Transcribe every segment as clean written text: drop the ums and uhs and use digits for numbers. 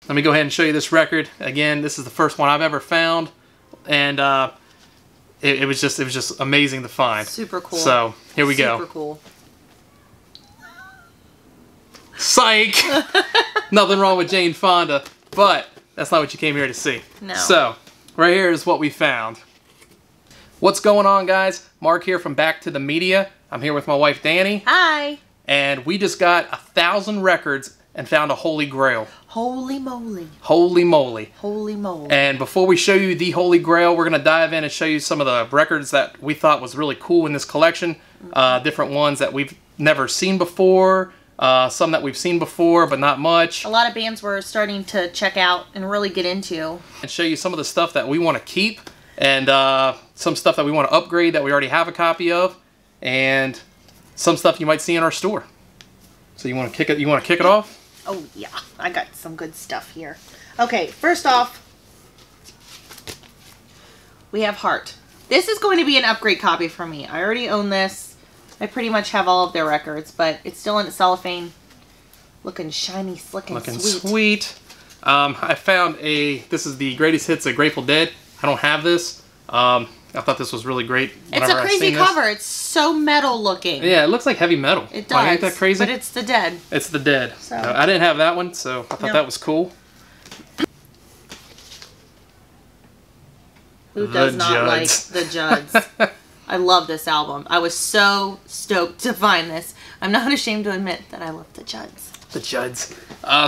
let me go ahead and show you this record. Again, this is the first one I've ever found, and it was just amazing to find. Super cool. So here we go. Super cool. Psych! Nothing wrong with Jane Fonda, but that's not what you came here to see. No. So right here is what we found. What's going on, guys? Mark here from Back to the Media. I'm here with my wife Dani. Hi. And we just got 1,000 records and found a holy grail. Holy moly. Holy moly. Holy moly. And before we show you the holy grail, we're going to dive in and show you some of the records that we thought was really cool in this collection. Different ones that we've never seen before. Some that we've seen before, but not much. A lot of bands we're starting to check out and really get into. And show you some of the stuff that we want to keep. And some stuff that we want to upgrade that we already have a copy of. And some stuff you might see in our store. So you want to kick it off? Oh yeah, I got some good stuff here. Okay, first off, we have Heart. This is going to be an upgrade copy for me. I already own this. I pretty much have all of their records, but it's still in cellophane. Looking shiny, slick, and sweet. I found this is the greatest hits of Grateful Dead. I don't have this. I thought this was really great. It's a crazy cover. It's so metal looking. Yeah, it looks like heavy metal. It does. Like, ain't that crazy? But it's the Dead. It's the Dead. So. I didn't have that one, so I thought that was cool. Who does not like the Judds? I love this album. I was so stoked to find this. I'm not ashamed to admit that I love the Judds. The Judds.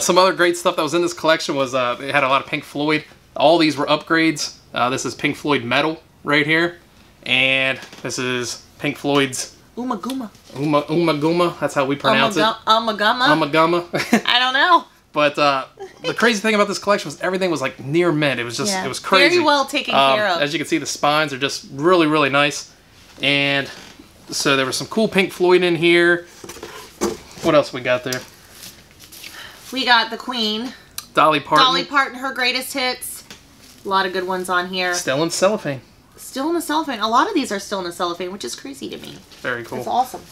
Some other great stuff that was in this collection was it had a lot of Pink Floyd. All these were upgrades. This is Pink Floyd Metal right here. And this is Pink Floyd's Umaguma. Umaguma. That's how we pronounce it. Umaguma? Umaguma. I don't know. But the crazy thing about this collection was everything was like near mint. It was just, it was crazy. Very well taken care of. As you can see, the spines are just really, really nice. And so there was some cool Pink Floyd in here. What else we got there? We got the Queen. Dolly Parton. Dolly Parton, her greatest hits. A lot of good ones on here. Still in cellophane. Still in a cellophane. A lot of these are still in a cellophane, which is crazy to me. Very cool. That's awesome.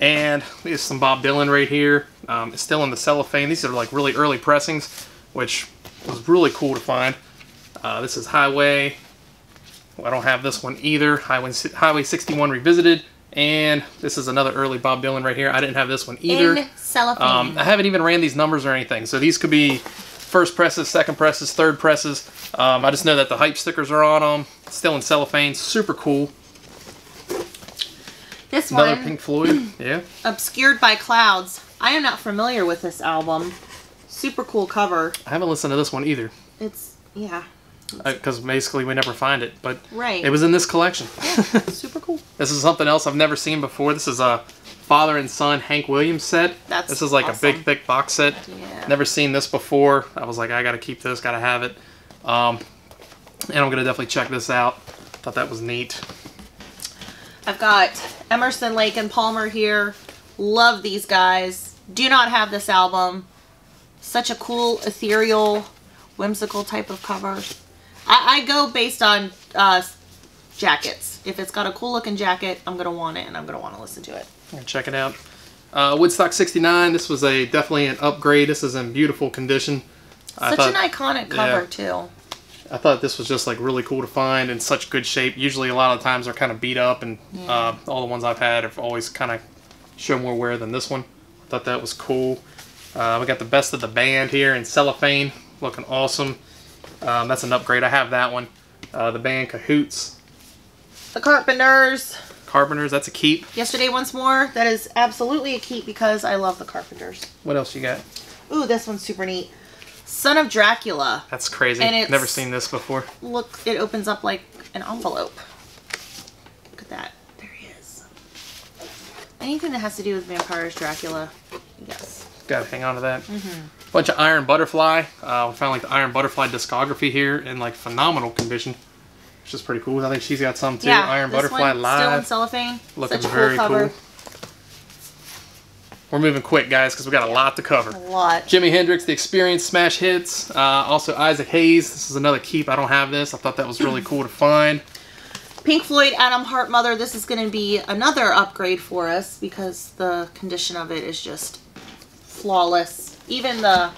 And there's some Bob Dylan right here. It's still in the cellophane. These are like really early pressings, which was really cool to find. This is Highway. Well, I don't have this one either. Highway 61 Revisited. And this is another early Bob Dylan right here. I didn't have this one either. In cellophane. I haven't even ran these numbers or anything. So these could be first presses, second presses, third presses. I just know that the hype stickers are on them. Still in cellophane. Super cool. This Another one, Pink Floyd. Yeah. Obscured by Clouds. I am not familiar with this album. Super cool cover. I haven't listened to this one either. It's, yeah. Because basically we never find it. But right. It was in this collection. Yeah, super cool. This is something else I've never seen before. This is a father and son Hank Williams set. This is like awesome. A big, thick box set. Yeah. Never seen this before. I was like, I gotta keep this, gotta have it. And I'm gonna definitely check this out. Thought that was neat. I've got Emerson, Lake, and Palmer here. Love these guys. Do not have this album. Such a cool, ethereal, whimsical type of cover. I go based on jackets. If it's got a cool looking jacket, I'm gonna want it, and I'm gonna want to listen to it. Check it out. Woodstock 69. This was definitely an upgrade. This is in beautiful condition. Such an iconic cover too. I thought this was just like really cool to find in such good shape. Usually a lot of times they're kind of beat up, and all the ones I've had have always kind of show more wear than this one. I thought that was cool. We got the Best of the Band here in cellophane, looking awesome. That's an upgrade. I have that one. The band Cahoots. The Carpenters. Carpenters, that's a keep. Yesterday Once More. That is absolutely a keep because I love the Carpenters. What else you got? Ooh, this one's super neat. Son of Dracula. That's crazy. And never seen this before. Look, it opens up like an envelope. Look at that. There he is. Anything that has to do with vampires, Dracula, yes. Gotta hang on to that. Bunch of Iron Butterfly. We found like the Iron Butterfly discography here in like phenomenal condition, which is pretty cool. I think she's got some too. Yeah, Iron Butterfly live. Still in cellophane. Looking Such a very cool cover. cool. We're moving quick, guys, because we got a lot to cover. A lot. Jimi Hendrix, The Experience, smash hits. Also Isaac Hayes. This is another keep. I don't have this. I thought that was really cool to find. Pink Floyd, Adam Hart Mother. This is going to be another upgrade for us because the condition of it is just flawless. Even the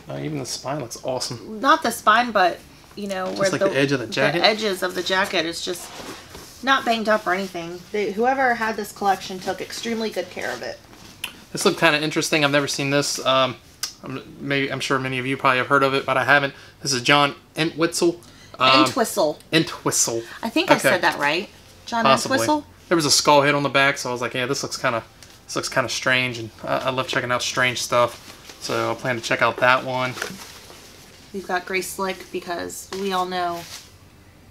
Even the spine looks awesome. Not the spine, but you know where like the edge of the jacket. The edges of the jacket is just not banged up or anything. Whoever had this collection took extremely good care of it. This looked kind of interesting. I've never seen this. I'm sure many of you probably have heard of it, but I haven't. This is John Entwistle. Entwistle. Entwistle. I think I said that right. John Possibly. Entwistle. There was a skull head on the back, so I was like, yeah, this looks kind of strange, and I love checking out strange stuff. So I plan to check out that one. We've got Grace Slick because we all know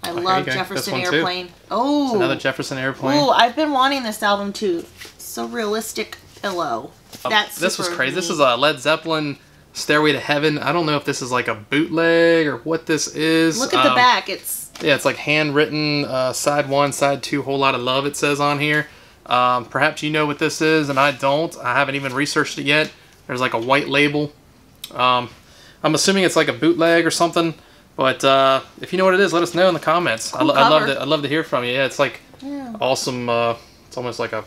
I love Jefferson Airplane. Too. Oh, it's another Jefferson Airplane. Oh, I've been wanting this album too. So realistic pillow. This was crazy. Neat. This is a Led Zeppelin Stairway to Heaven. I don't know if this is like a bootleg or what this is. Look at the back. It's like handwritten. Side 1, side 2, Whole Lot of Love. It says on here. Perhaps you know what this is, and I don't. I haven't even researched it yet. There's like a white label. I'm assuming it's like a bootleg or something. But if you know what it is, let us know in the comments. Cool I'd love to hear from you. Yeah, it's like awesome. It's almost like a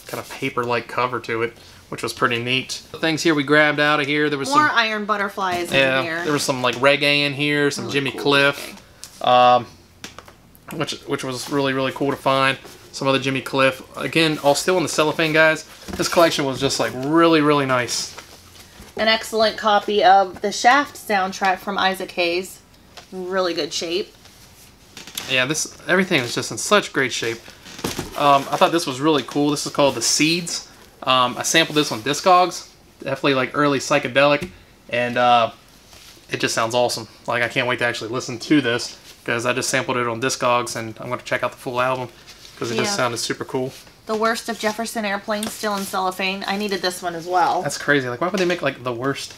kind of paper-like cover to it, which was pretty neat. The things here we grabbed out of here. There was more some Iron Butterflies in here. There was some like reggae in here, some Jimmy Cliff, which was really cool to find. Some other Jimmy Cliff. Again, all still in the cellophane, guys. This collection was just like really nice. An excellent copy of the Shaft soundtrack from Isaac Hayes. Really good shape. Yeah, everything was just in such great shape. I thought this was really cool. This is called The Seeds. I sampled this on Discogs. Definitely like early psychedelic, and it just sounds awesome. Like I can't wait to actually listen to this because I just sampled it on Discogs, and I'm going to check out the full album because it just sounded super cool. The Worst of Jefferson Airplane, still in cellophane. I needed this one as well. That's crazy. Like, why would they make like the worst?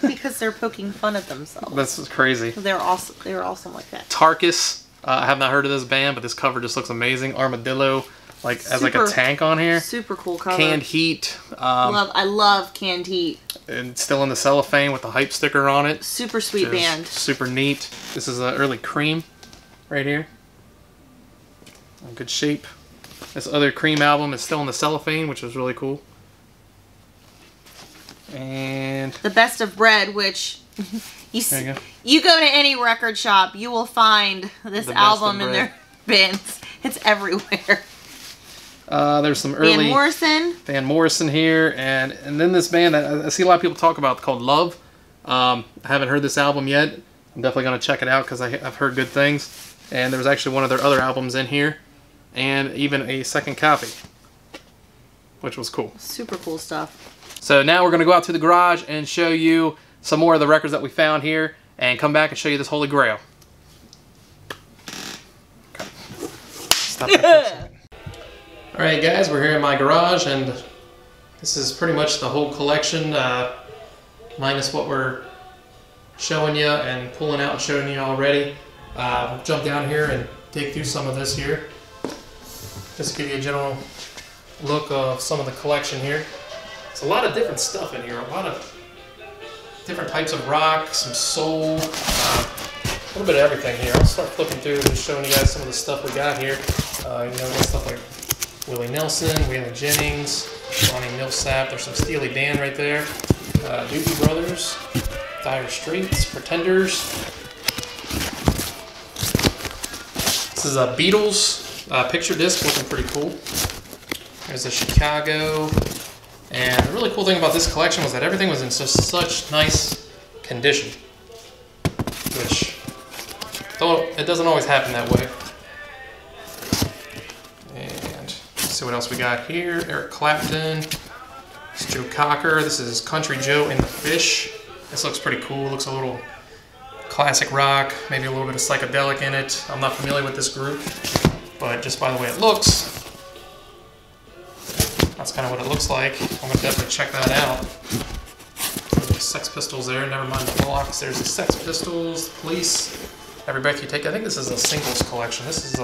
Because they're poking fun at themselves. That's crazy. They're awesome. They were awesome like that. Tarkus. I have not heard of this band, but this cover just looks amazing. Armadillo, like as like a tank on here. Super cool cover. Canned Heat. I love Canned Heat. And still in the cellophane with the hype sticker on it. Super sweet band. Super neat. This is an early Cream right here. In good shape. This other Cream album is still in the cellophane, which was really cool. And The Best of Bread, which you go to any record shop, you will find this album in their bins. It's everywhere. There's some early Van Morrison here, and then this band that I see a lot of people talk about called Love. I haven't heard this album yet. I'm definitely going to check it out because I've heard good things. And there was actually one of their other albums in here, and even a second copy, which was cool. Super cool stuff. So now we're going to go out to the garage and show you some more of the records that we found here, and come back and show you this Holy Grail. Okay. Stop that for a second. Alright guys, we're here in my garage, and this is pretty much the whole collection, minus what we're showing you and pulling out and showing you already. We'll jump down here and dig through some of this here. Just to give you a general look of some of the collection here. It's a lot of different stuff in here, a lot of different types of rock, some soul, a little bit of everything here. I'll start flipping through and just showing you guys some of the stuff we got here. We got stuff like Willie Nelson, Waylon Jennings, Ronnie Millsap. There's some Steely Dan right there. Doobie Brothers, Dire Straits, Pretenders. This is a Beatles picture disc, looking pretty cool. There's a Chicago. And the really cool thing about this collection was that everything was in such nice condition, which it doesn't always happen that way. And let's see what else we got here. Eric Clapton. It's Joe Cocker. This is Country Joe and the Fish. This looks pretty cool. It looks a little classic rock, maybe a little bit of psychedelic in it. I'm not familiar with this group, but just by the way it looks, that's kind of what it looks like. I'm going to definitely check that out. There's Sex Pistols there, never mind the blocks. There's the Sex Pistols, the Police, Every Breath You Take. I think this is a singles collection. This is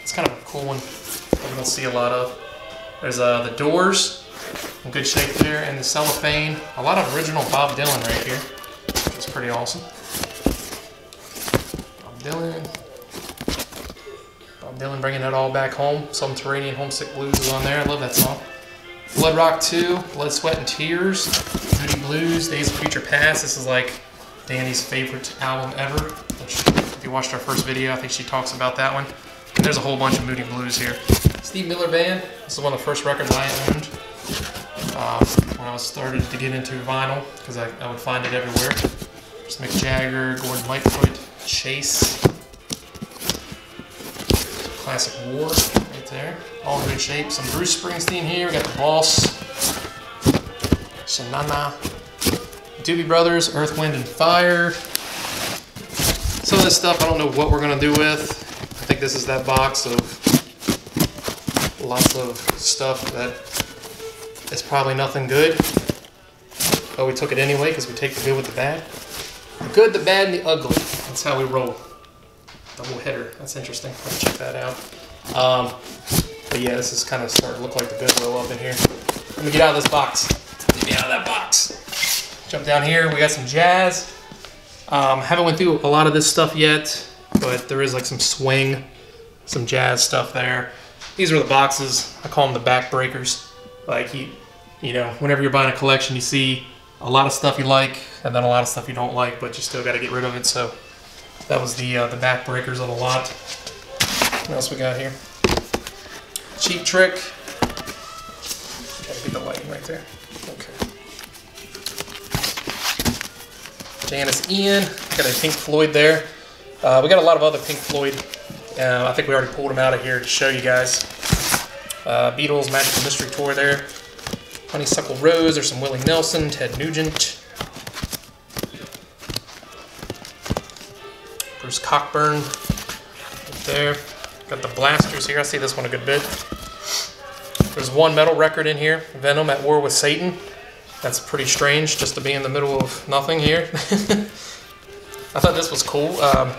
it's kind of a cool one that we don't see a lot of. There's the Doors, in good shape there, and the Cellophane. A lot of original Bob Dylan right here, which is pretty awesome. Bob Dylan bringing it all back home. Subterranean Homesick Blues is on there. I love that song. Blood Rock 2, Blood, Sweat, and Tears, Moody Blues, Days of Future Past. This is like Dani's favorite album ever. Which, if you watched our first video, I think she talks about that one. And there's a whole bunch of Moody Blues here. Steve Miller Band. This is one of the first records I owned when I was started to get into vinyl, because I would find it everywhere. There's Mick Jagger, Gordon Lightfoot, Chase. Classic War right there. All in good shape. Some Bruce Springsteen here. We got the Boss. Shanana. Doobie Brothers, Earth, Wind, and Fire. Some of this stuff I don't know what we're going to do with. I think this is that box of lots of stuff that is probably nothing good. But we took it anyway because we take the good with the bad. The good, the bad, and the ugly. That's how we roll. Double header. That's interesting. Let's check that out. But yeah, this is kind of starting to look like the Goodwill up in here. Let me get out of this box. Get me out of that box. Jump down here. We got some jazz. Haven't went through a lot of this stuff yet, but there is like some swing, some jazz stuff there. These are the boxes. I call them the backbreakers. Like you know, whenever you're buying a collection, you see a lot of stuff you like, and then a lot of stuff you don't like, but you still got to get rid of it. So that was the backbreakers of a lot. What else we got here? Cheap Trick. Gotta get the lighting right there. Okay. Janis Ian. Got a Pink Floyd there. We got a lot of other Pink Floyd. I think we already pulled them out of here to show you guys. Beatles Magical Mystery Tour there. Honeysuckle Rose. There's some Willie Nelson, Ted Nugent. Bruce Cockburn right there. Got the Blasters here. I see this one a good bit. There's one metal record in here. Venom at War with Satan. That's pretty strange just to be in the middle of nothing here. I thought this was cool. I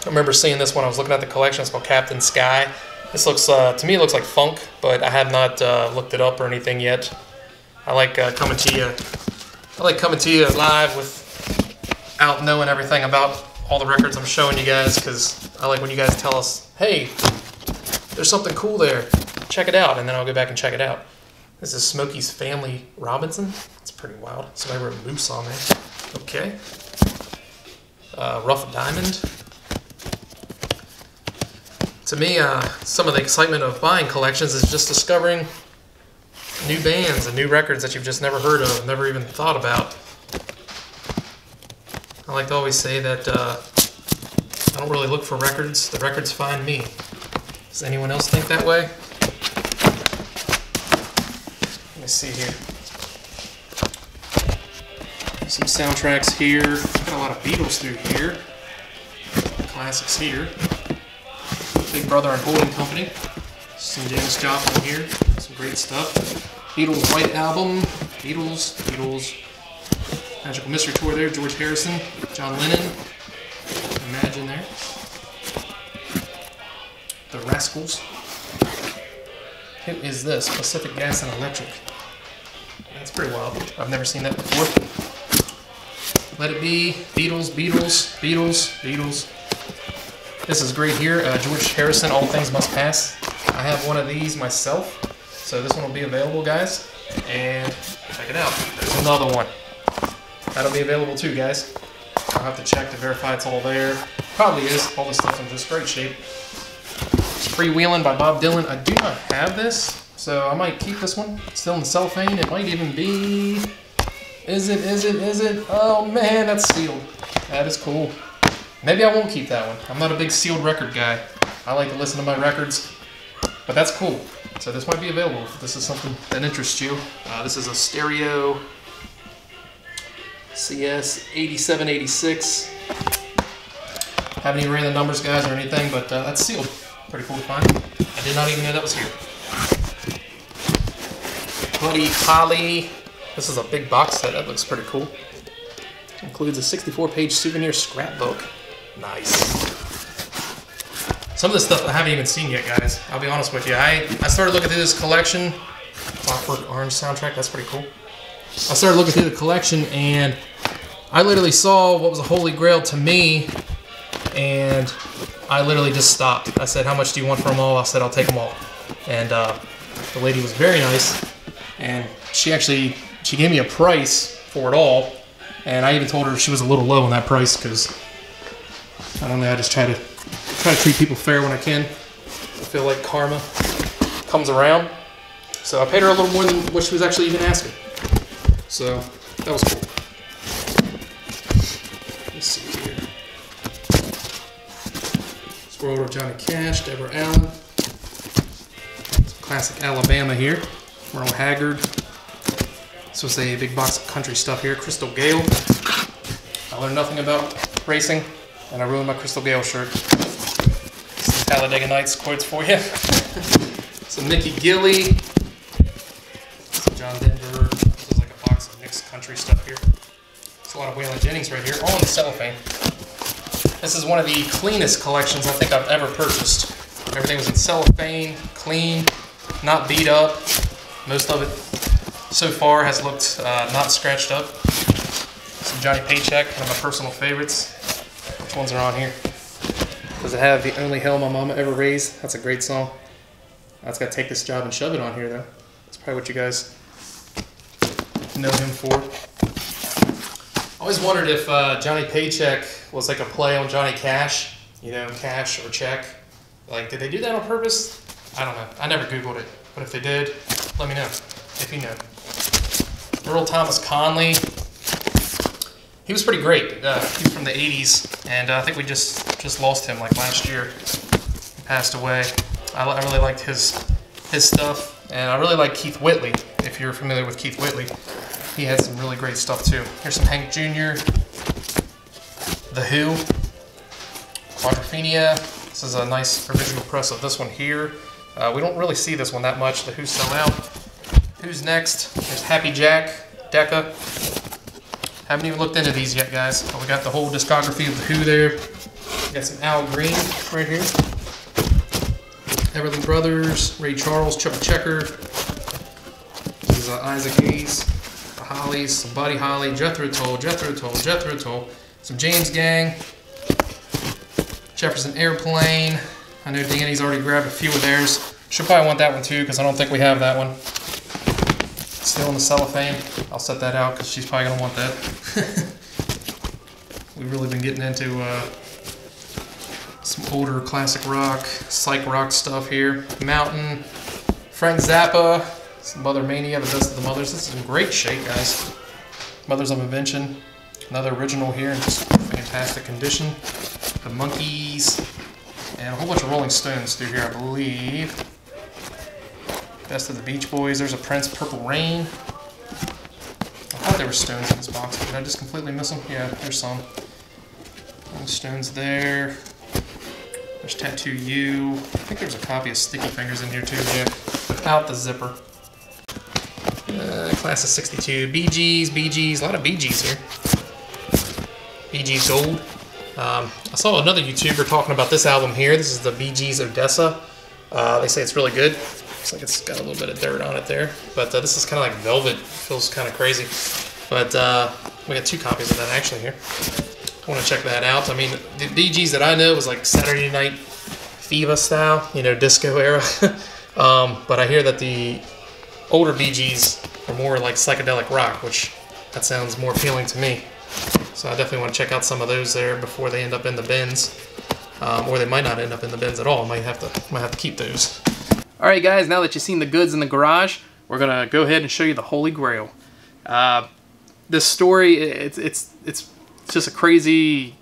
remember seeing this when I was looking at the collection. It's called Captain Sky. This looks, to me, it looks like funk, but I have not looked it up or anything yet. I like coming to you. I like coming to you live without knowing everything about all the records I'm showing you guys, because I like when you guys tell us, hey, there's something cool there. Check it out, and then I'll go back and check it out. This is Smokey's Family Robinson. It's pretty wild. Somebody wrote Moose on there. Okay. Rough Diamond. To me, some of the excitement of buying collections is just discovering new bands and new records that you've just never heard of, never even thought about. I like to always say that I don't really look for records. The records find me. Does anyone else think that way? Let me see here. Some soundtracks here. Got a lot of Beatles through here. Classics here. Big Brother and Holding Company. Some Janis Joplin here. Some great stuff. Beatles White Album. Beatles. Magical Mystery Tour there. George Harrison. John Lennon. Imagine there. The Rascals. Who is this? Pacific Gas and Electric. That's pretty wild. I've never seen that before. Let It Be. Beatles. This is great here. George Harrison, All Things Must Pass. I have one of these myself. So this one will be available, guys. And check it out. There's another one. That'll be available too, guys. I'll have to check to verify it's all there. Probably is. All this stuff's in just great shape. Freewheelin' by Bob Dylan. I do not have this, so I might keep this one. It's still in the cellophane. It might even be... Is it? Oh man, that's sealed. That is cool. Maybe I won't keep that one. I'm not a big sealed record guy. I like to listen to my records, but that's cool. So this might be available if this is something that interests you. This is a stereo CS 8786. Haven't even ran the numbers, guys, or anything, but that's sealed. Pretty cool to find. I did not even know that was here. Buddy Holly. This is a big box set. That looks pretty cool. Includes a 64-page souvenir scrapbook. Nice. Some of this stuff I haven't even seen yet, guys. I'll be honest with you. I started looking through this collection. Clockwork Orange soundtrack. That's pretty cool. I started looking through the collection, and I literally saw what was a holy grail to me, and I literally just stopped. I said, how much do you want for them all? I said, I'll take them all. And the lady was very nice, and she gave me a price for it all. And I even told her she was a little low on that price because I don't know. I just try to treat people fair when I can. I feel like karma comes around. So I paid her a little more than what she was actually even asking. So that was cool. Let's see here. Squirrel of Johnny Cash, Deborah Allen. Some classic Alabama here. Merle Haggard. This was a big box of country stuff here. Crystal Gale. I learned nothing about racing, and I ruined my Crystal Gale shirt. Some Talladega Nights quotes for you. Some Mickey Gilley. Some John Denver. This is like a box of mixed country stuff here. There's a lot of Waylon Jennings right here, all in the cellophane. This is one of the cleanest collections I think I've ever purchased. Everything was in cellophane, clean, not beat up. Most of it so far has looked not scratched up. Some Johnny Paycheck, one of my personal favorites. Which ones are on here? Does it have The Only Hell My Mama Ever Raised? That's a great song. That's got Take This Job and Shove It on here though. That's probably what you guys know him for. I always wondered if Johnny Paycheck was like a play on Johnny Cash. You know, cash or check. Like, did they do that on purpose? I don't know. I never Googled it. But if they did, let me know. If you know. Earl Thomas Conley. He was pretty great. He was from the 80s, and I think we just lost him like last year. He passed away. I really liked his stuff, and I really like Keith Whitley. If you're familiar with Keith Whitley, he had some really great stuff too. Here's some Hank Jr., The Who, Quadrophenia. This is a nice original press of this one here. We don't really see this one that much. The Who sell out. Who's next? There's Happy Jack, Decca. Haven't even looked into these yet, guys. But we got the whole discography of The Who there. We got some Al Green right here. Everly Brothers, Ray Charles, Chuck Checker. This is Isaac Hayes, the Hollies, some Buddy Holly, Jethro Tull, some James Gang, Jefferson Airplane. I know Dani's already grabbed a few of theirs. She'll probably want that one too because I don't think we have that one. Still in the cellophane. I'll set that out because she's probably going to want that. We've really been getting into some older classic rock, psych rock stuff here. Mountain, Frank Zappa, some Mother Mania, The Best of the Mothers. This is in great shape, guys. Mothers of Invention, another original here in just fantastic condition. The Monkees, and a whole bunch of Rolling Stones through here, I believe. Best of the Beach Boys. There's a Prince, Purple Rain. I thought there were Stones in this box. Did I just completely miss them? Yeah, there's some. Stones there. There's Tattoo You. I think there's a copy of Sticky Fingers in here too, yeah, without the zipper. Class of 62. Bee Gees, a lot of Bee Gees here. Bee Gees Gold. I saw another YouTuber talking about this album here. This is the Bee Gees Odessa. They say it's really good. Looks like it's got a little bit of dirt on it there. But this is kind of like velvet. Feels kind of crazy. But we got two copies of that actually here. I want to check that out. I mean, the Bee Gees that I know was like Saturday Night Fever style, you know, disco era. But I hear that the older Bee Gees are more like psychedelic rock, which that sounds more appealing to me. So I definitely want to check out some of those there before they end up in the bins. Or they might not end up in the bins at all. Might have to keep those. All right, guys. Now that you've seen the goods in the garage, we're gonna go ahead and show you the Holy Grail. This story, it's just a crazy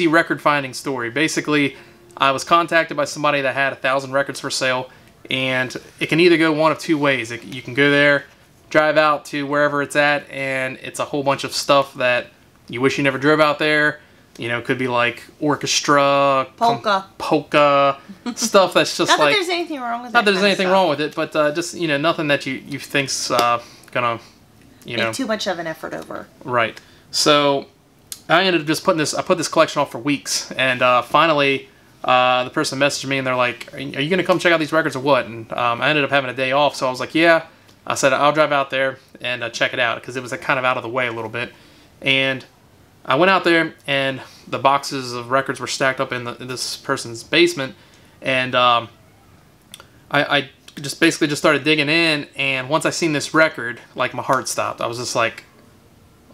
record finding story. Basically, I was contacted by somebody that had 1,000 records for sale, and it can either go one of two ways. You can go there, drive out to wherever it's at, and it's a whole bunch of stuff that you wish you never drove out there. You know, it could be like orchestra, polka, stuff that's just not like... that there's anything wrong with it. Not that there's anything wrong with it, but just, you know, nothing that you think's gonna, you know... Make too much of an effort over. Right. So, I ended up just putting this... I put this collection off for weeks, and finally, the person messaged me, and they're like, are you gonna come check out these records or what? And I ended up having a day off, so I was like, yeah. I said, I'll drive out there and check it out, because it was kind of out of the way a little bit. And I went out there, and the boxes of records were stacked up in this person's basement, and I just basically started digging in, and once I seen this record, like, my heart stopped. I was just like,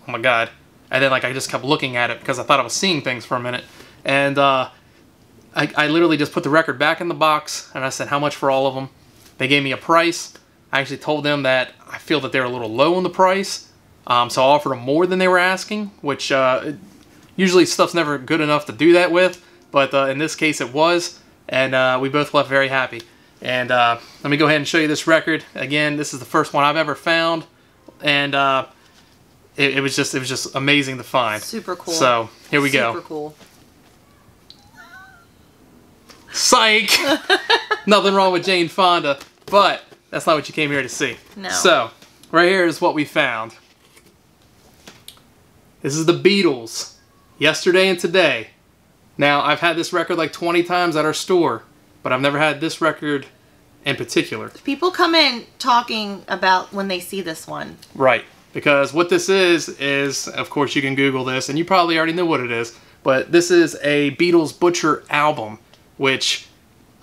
oh my god. And then like I just kept looking at it because I thought I was seeing things for a minute. And I literally just put the record back in the box and I said, how much for all of them? They gave me a price. I actually told them that I feel that they're a little low on the price. So I offered them more than they were asking, which usually stuff's never good enough to do that with. But in this case it was. And we both left very happy. And let me go ahead and show you this record. Again, this is the first one I've ever found. And it was just amazing to find. Super cool. So here we go. Super cool. Psych! Nothing wrong with Jane Fonda, but that's not what you came here to see. No. So, right here is what we found. This is the Beatles, Yesterday and Today. Now, I've had this record like 20 times at our store, but I've never had this record in particular. People come in talking about when they see this one. Right. Because what this is, of course, you can Google this, and you probably already know what it is, but this is a Beatles Butcher album, which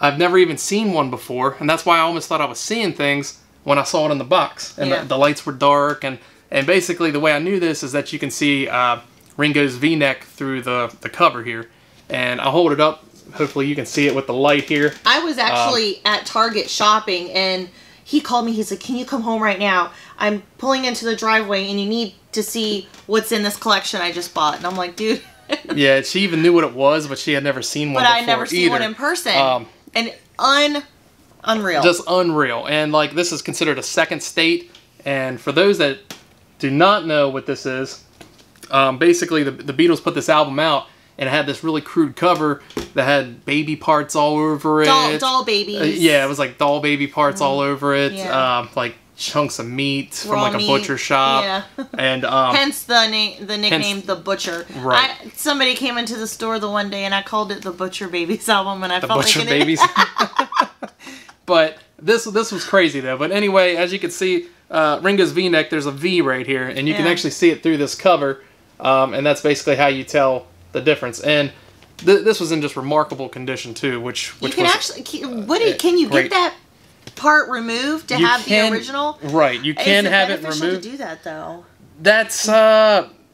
I've never even seen one before, and that's why I almost thought I was seeing things when I saw it in the box. And the lights were dark, and basically the way I knew this is that you can see Ringo's V-neck through the cover here. And I'll hold it up. Hopefully you can see it with the light here. I was actually at Target shopping, and he called me. He's like, can you come home right now? I'm pulling into the driveway, and you need to see what's in this collection I just bought. And I'm like, dude. Yeah, she even knew what it was, but she had never seen one before But I never seen one in person. And unreal. Just unreal. And like this is considered a second state. And for those that do not know what this is, basically the Beatles put this album out and it had this really crude cover that had baby parts all over it. Doll babies. Yeah, it was like doll baby parts all over it. Yeah. Like chunks of meat from Raw like a meat. butcher shop. Yeah. And hence the nickname The Butcher. Right. Somebody came into the store the one day and I called it the Butcher Babies album, and I The felt Butcher like Babies. But this was crazy though. But anyway, as you can see, Ringo's V-neck, there's a V right here, and you can actually see it through this cover, and that's basically how you tell the difference. And this was in just remarkable condition too, which you can was actually can you great. get that part removed to have the original? Right, you can have it beneficial removed. to do that though? That's Might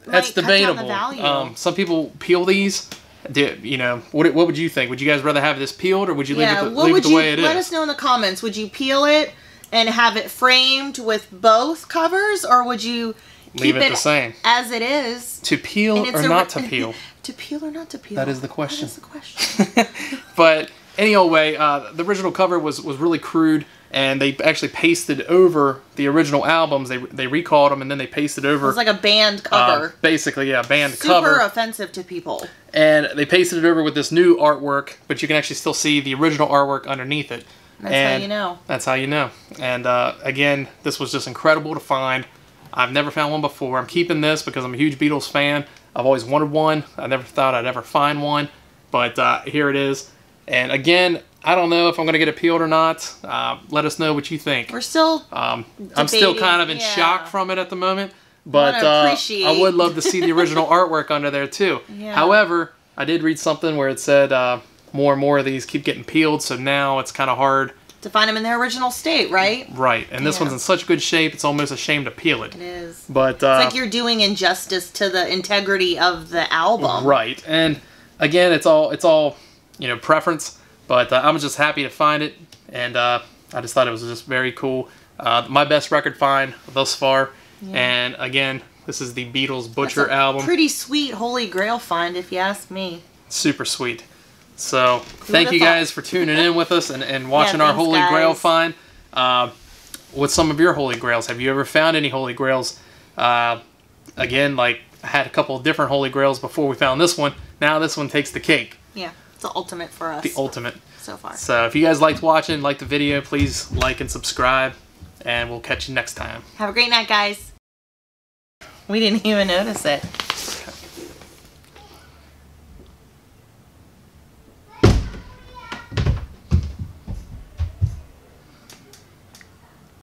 cut down debatable. the value. Some people peel these. You know, what would you think? Would you guys rather have this peeled, or would you leave it the way it is? Let us know in the comments. Would you peel it and have it framed with both covers, or would you leave keep it the same as it is? To peel or not to peel? To peel or not to peel? That is the question. That is the question. But anyway, the original cover was really crude, and they actually pasted over the original albums. They recalled them, and then they pasted over. It was like a band cover. Basically, yeah, band Super cover. Super offensive to people. And they pasted it over with this new artwork, but you can actually still see the original artwork underneath it. That's how you know. That's how you know. And again, this was just incredible to find. I've never found one before. I'm keeping this because I'm a huge Beatles fan. I've always wanted one. I never thought I'd ever find one. But here it is. And again, I don't know if I'm going to get it peeled or not. Let us know what you think. We're still I'm still kind of in shock from it at the moment. But I would love to see the original artwork under there too. Yeah. However, I did read something where it said more and more of these keep getting peeled, so now it's kind of hard to find them in their original state, right? Right, and this one's in such good shape, it's almost a shame to peel it. It is. But it's like you're doing injustice to the integrity of the album. Right, and again, it's all preference. But I'm just happy to find it, and I just thought it was just very cool. My best record find thus far. Yeah. And again, this is the Beatles Butcher album. Pretty sweet Holy Grail find, if you ask me. Super sweet. So thank you guys for tuning in with us and watching our Holy Grail find. What's some of your Holy Grails? Have you ever found any Holy Grails? Again, like I had a couple of different Holy Grails before we found this one. Now this one takes the cake. Yeah, it's the ultimate for us. The ultimate. So far. So if you guys liked watching, like the video, please like and subscribe. And we'll catch you next time. Have a great night, guys. We didn't even notice it.